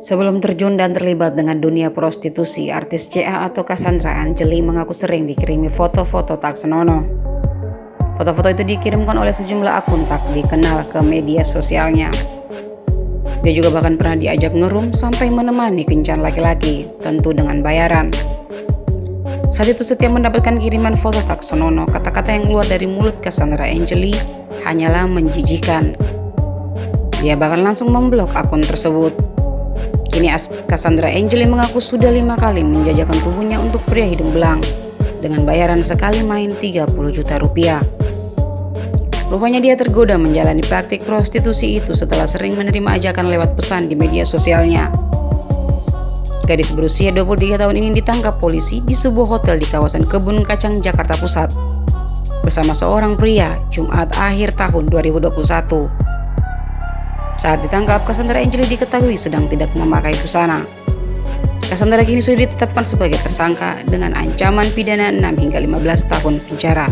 Sebelum terjun dan terlibat dengan dunia prostitusi, artis CA atau Cassandra Angeli mengaku sering dikirimi foto-foto tak senonoh. Foto-foto itu dikirimkan oleh sejumlah akun tak dikenal ke media sosialnya. Dia juga bahkan pernah diajak ngerum sampai menemani kencan laki-laki, tentu dengan bayaran. Saat itu setiap mendapatkan kiriman foto tak senonoh, kata-kata yang keluar dari mulut Cassandra Angeli hanyalah menjijikan. Dia bahkan langsung memblok akun tersebut. Kini Cassandra Angeli mengaku sudah 5 kali menjajakan tubuhnya untuk pria hidung belang dengan bayaran sekali main 30 juta rupiah. Rupanya dia tergoda menjalani praktik prostitusi itu setelah sering menerima ajakan lewat pesan di media sosialnya. Gadis berusia 23 tahun ini ditangkap polisi di sebuah hotel di kawasan Kebun Kacang, Jakarta Pusat bersama seorang pria Jumat akhir tahun 2021. Saat ditangkap, Cassandra Angeli diketahui sedang tidak memakai busana. Cassandra kini sudah ditetapkan sebagai tersangka dengan ancaman pidana 6 hingga 15 tahun penjara.